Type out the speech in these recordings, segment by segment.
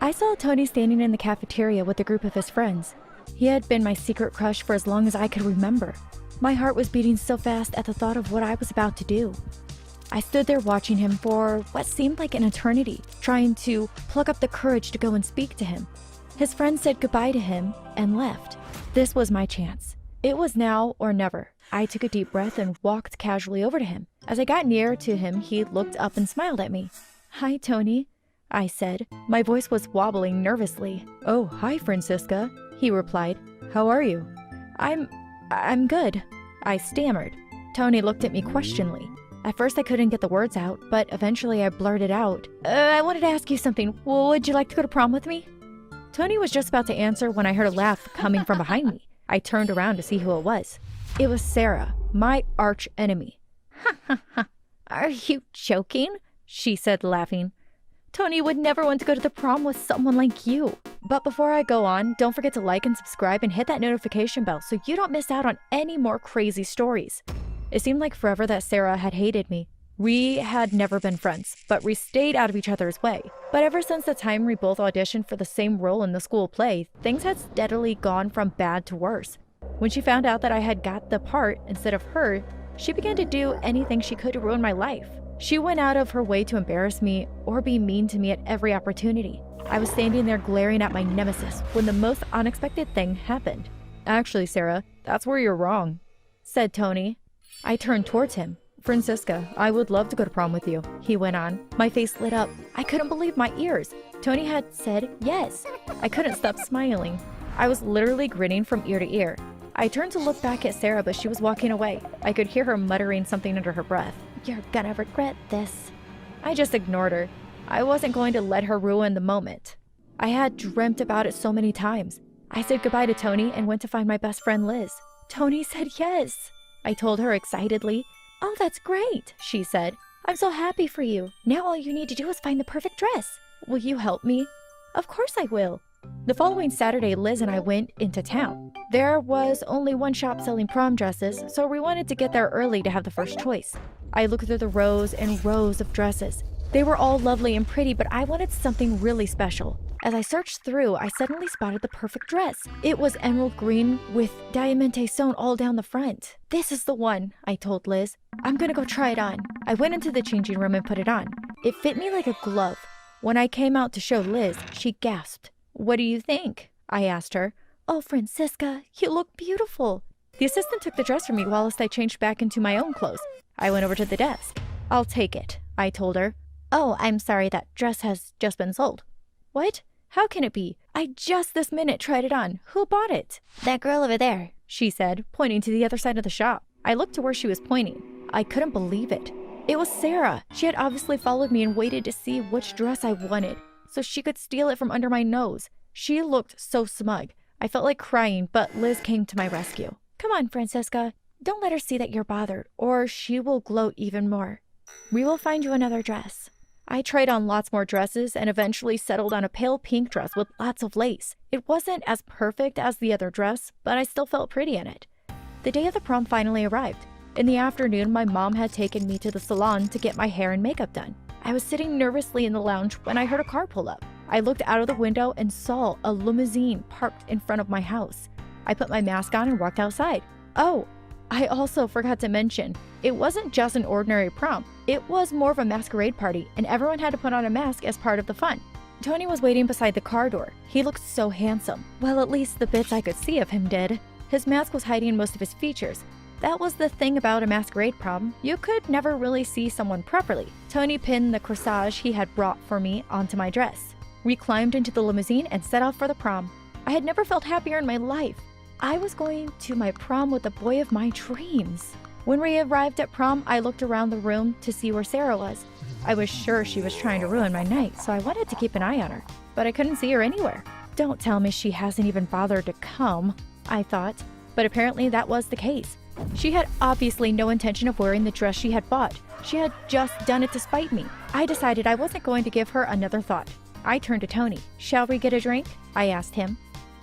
I saw Tony standing in the cafeteria with a group of his friends. He had been my secret crush for as long as I could remember. My heart was beating so fast at the thought of what I was about to do. I stood there watching him for what seemed like an eternity, trying to pluck up the courage to go and speak to him. His friends said goodbye to him and left. This was my chance. It was now or never. I took a deep breath and walked casually over to him. As I got near to him, he looked up and smiled at me. "Hi, Tony," I said. My voice was wobbling nervously. "Oh, hi, Francisca," he replied. "How are you?" I'm good," I stammered. Tony looked at me questioningly. At first I couldn't get the words out, but eventually I blurted out, I wanted to ask you something. Would you like to go to prom with me?" Tony was just about to answer when I heard a laugh coming from behind me. I turned around to see who it was. It was Sarah, my arch enemy. "Ha ha ha, are you joking?" she said, laughing. "Tony would never want to go to the prom with someone like you." But before I go on, don't forget to like and subscribe and hit that notification bell so you don't miss out on any more crazy stories. It seemed like forever that Sarah had hated me. We had never been friends, but we stayed out of each other's way. But ever since the time we both auditioned for the same role in the school play, things had steadily gone from bad to worse. When she found out that I had got the part instead of her, she began to do anything she could to ruin my life. She went out of her way to embarrass me or be mean to me at every opportunity. I was standing there glaring at my nemesis when the most unexpected thing happened. "Actually, Sarah, that's where you're wrong," said Tony. I turned towards him. "Francisca, I would love to go to prom with you," he went on. My face lit up. I couldn't believe my ears. Tony had said yes. I couldn't stop smiling. I was literally grinning from ear to ear. I turned to look back at Sarah, but she was walking away. I could hear her muttering something under her breath. "You're gonna regret this." I just ignored her. I wasn't going to let her ruin the moment. I had dreamt about it so many times. I said goodbye to Tony and went to find my best friend Liz. "Tony said yes," I told her excitedly. "Oh, that's great," she said. "I'm so happy for you. Now all you need to do is find the perfect dress. Will you help me?" "Of course I will." The following Saturday, Liz and I went into town. There was only one shop selling prom dresses, so we wanted to get there early to have the first choice. I looked through the rows and rows of dresses. They were all lovely and pretty, but I wanted something really special. As I searched through, I suddenly spotted the perfect dress. It was emerald green with diamante sewn all down the front. "This is the one," I told Liz. "I'm gonna go try it on." I went into the changing room and put it on. It fit me like a glove. When I came out to show Liz, she gasped. "What do you think?" I asked her. "Oh, Francisca, you look beautiful." The assistant took the dress from me whilst I changed back into my own clothes. I went over to the desk. "I'll take it," I told her. "Oh, I'm sorry, that dress has just been sold." "What? How can it be? I just this minute tried it on. Who bought it?" "That girl over there," she said, pointing to the other side of the shop. I looked to where she was pointing. I couldn't believe it. It was Sarah. She had obviously followed me and waited to see which dress I wanted, so she could steal it from under my nose. She looked so smug. I felt like crying, but Liz came to my rescue. "Come on, Francisca. Don't let her see that you're bothered, or she will glow even more. We will find you another dress." I tried on lots more dresses and eventually settled on a pale pink dress with lots of lace. It wasn't as perfect as the other dress, but I still felt pretty in it. The day of the prom finally arrived. In the afternoon, my mom had taken me to the salon to get my hair and makeup done. I was sitting nervously in the lounge when I heard a car pull up. I looked out of the window and saw a limousine parked in front of my house. I put my mask on and walked outside. Oh, I also forgot to mention, it wasn't just an ordinary prom. It was more of a masquerade party, and everyone had to put on a mask as part of the fun. Tony was waiting beside the car door. He looked so handsome. Well, at least the bits I could see of him did. His mask was hiding most of his features. That was the thing about a masquerade prom. You could never really see someone properly. Tony pinned the corsage he had brought for me onto my dress. We climbed into the limousine and set off for the prom. I had never felt happier in my life. I was going to my prom with the boy of my dreams. When we arrived at prom, I looked around the room to see where Sarah was. I was sure she was trying to ruin my night, so I wanted to keep an eye on her, but I couldn't see her anywhere. Don't tell me she hasn't even bothered to come, I thought, but apparently that was the case. She had obviously no intention of wearing the dress she had bought. She had just done it to spite me. I decided I wasn't going to give her another thought. I turned to Tony. "Shall we get a drink?" I asked him.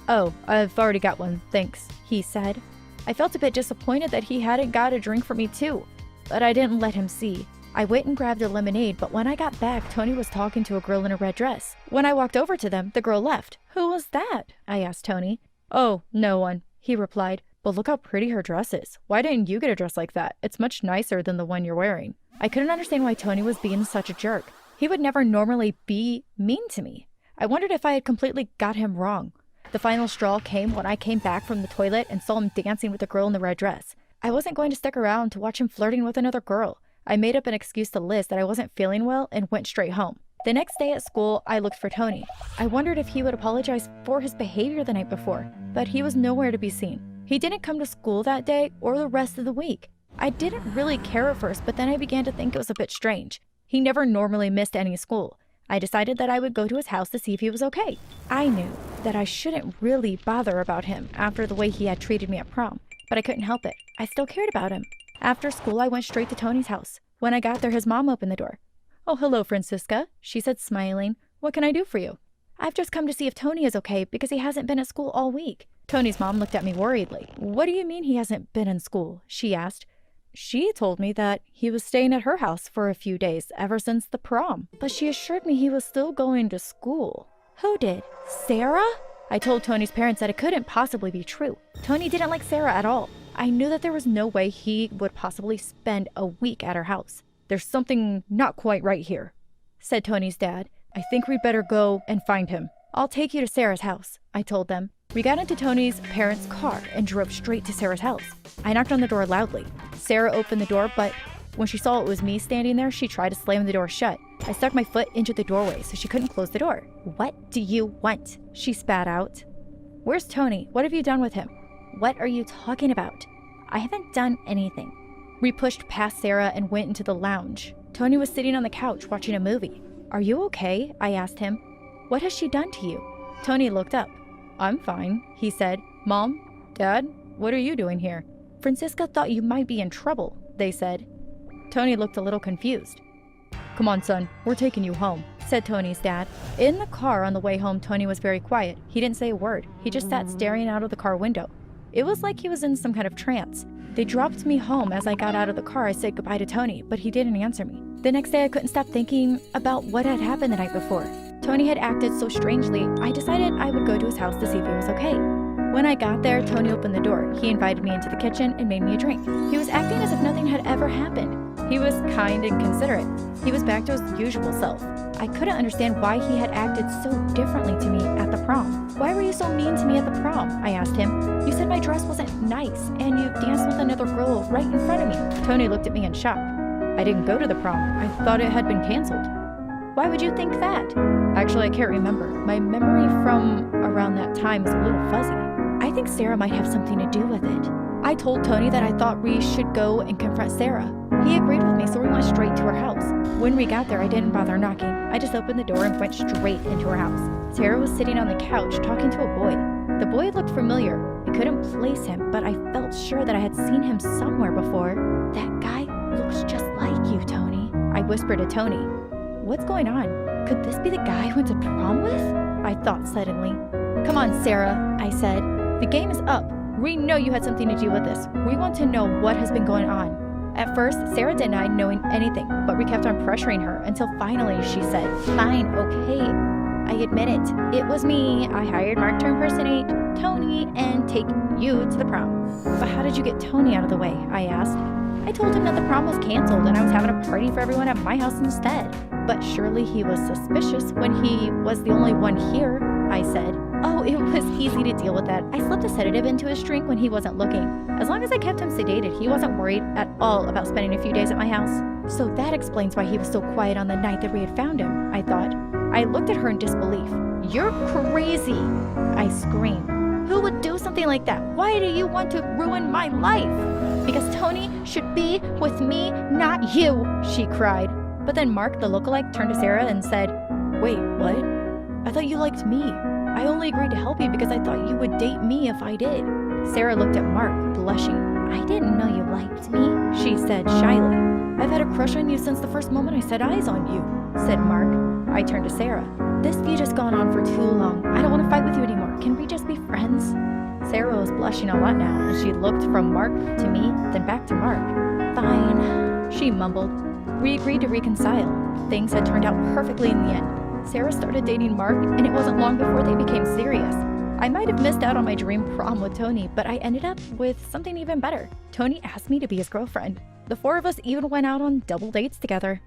"Oh, I've already got one, thanks," he said. I felt a bit disappointed that he hadn't got a drink for me too, but I didn't let him see. I went and grabbed a lemonade, but when I got back, Tony was talking to a girl in a red dress. When I walked over to them, the girl left. "Who was that?" I asked Tony. "Oh, no one," he replied. "But look how pretty her dress is. Why didn't you get a dress like that? It's much nicer than the one you're wearing." I couldn't understand why Tony was being such a jerk. He would never normally be mean to me. I wondered if I had completely got him wrong. The final straw came when I came back from the toilet and saw him dancing with the girl in the red dress. I wasn't going to stick around to watch him flirting with another girl. I made up an excuse to Liz that I wasn't feeling well and went straight home. The next day at school, I looked for Tony. I wondered if he would apologize for his behavior the night before, but he was nowhere to be seen. He didn't come to school that day or the rest of the week. I didn't really care at first, but then I began to think it was a bit strange. He never normally missed any school. I decided that I would go to his house to see if he was okay. I knew that I shouldn't really bother about him after the way he had treated me at prom, but I couldn't help it. I still cared about him. After school, I went straight to Tony's house. When I got there, his mom opened the door. "Oh, hello, Francisca," she said, smiling. "What can I do for you?" "I've just come to see if Tony is okay because he hasn't been at school all week." Tony's mom looked at me worriedly. "What do you mean he hasn't been in school?" she asked. "She told me that he was staying at her house for a few days ever since the prom, but she assured me he was still going to school." "Who did? Sarah?" I told Tony's parents that it couldn't possibly be true. Tony didn't like Sarah at all. I knew that there was no way he would possibly spend a week at her house. "There's something not quite right here," said Tony's dad. "I think we'd better go and find him." "I'll take you to Sarah's house," I told them. We got into Tony's parents' car and drove straight to Sarah's house. I knocked on the door loudly. Sarah opened the door, but when she saw it was me standing there, she tried to slam the door shut. I stuck my foot into the doorway so she couldn't close the door. "What do you want?" she spat out. "Where's Tony? What have you done with him?" "What are you talking about?" "I haven't done anything." We pushed past Sarah and went into the lounge. Tony was sitting on the couch watching a movie. "Are you okay?" I asked him. "What has she done to you?" Tony looked up. "I'm fine," he said. "Mom? Dad? What are you doing here?" "Francisca thought you might be in trouble," they said. Tony looked a little confused. "Come on, son, we're taking you home," said Tony's dad. In the car on the way home, Tony was very quiet. He didn't say a word. He just sat staring out of the car window. It was like he was in some kind of trance. They dropped me home. As I got out of the car, I said goodbye to Tony, but he didn't answer me. The next day, I couldn't stop thinking about what had happened the night before. Tony had acted so strangely, I decided I would go to his house to see if he was okay. When I got there, Tony opened the door. He invited me into the kitchen and made me a drink. He was acting as if nothing had ever happened. He was kind and considerate. He was back to his usual self. I couldn't understand why he had acted so differently to me at the prom. "Why were you so mean to me at the prom?" I asked him. "You said my dress wasn't nice, and you danced with another girl right in front of me." Tony looked at me in shock. "I didn't go to the prom. I thought it had been canceled." "Why would you think that?" "Actually, I can't remember. My memory from around that time is a little fuzzy. I think Sarah might have something to do with it." I told Tony that I thought we should go and confront Sarah. He agreed with me, so we went straight to her house. When we got there, I didn't bother knocking. I just opened the door and went straight into her house. Sarah was sitting on the couch talking to a boy. The boy looked familiar. I couldn't place him, but I felt sure that I had seen him somewhere before. "That guy looks just like you, Tony," I whispered to Tony. "What's going on? Could this be the guy I went to prom with?" I thought suddenly. "Come on, Sarah," I said. "The game is up. We know you had something to do with this. We want to know what has been going on." At first, Sarah denied knowing anything, but we kept on pressuring her until finally she said, "Fine, okay. I admit it. It was me. I hired Mark to impersonate Tony and take you to the prom." "But how did you get Tony out of the way?" I asked. "I told him that the prom was canceled and I was having a party for everyone at my house instead." "But surely he was suspicious when he was the only one here," I said. "Oh, it was easy to deal with that. I slipped a sedative into his drink when he wasn't looking. As long as I kept him sedated, he wasn't worried at all about spending a few days at my house." "So that explains why he was so quiet on the night that we had found him," I thought. I looked at her in disbelief. "You're crazy!" I screamed. "Who would do something like that? Why do you want to ruin my life?" "Because Tony should be with me, not you," she cried. But then Mark, the lookalike, turned to Sarah and said, "Wait, what? I thought you liked me. I only agreed to help you because I thought you would date me if I did." Sarah looked at Mark, blushing. "I didn't know you liked me," she said shyly. "I've had a crush on you since the first moment I set eyes on you," said Mark. I turned to Sarah. "This feud has gone on for too long. I don't want to fight with you anymore. Can we just be friends?" Sarah was blushing a lot now, and she looked from Mark to me, then back to Mark. "Fine," she mumbled. We agreed to reconcile. Things had turned out perfectly in the end. Sarah started dating Mark, and it wasn't long before they became serious. I might have missed out on my dream prom with Tony, but I ended up with something even better. Tony asked me to be his girlfriend. The four of us even went out on double dates together.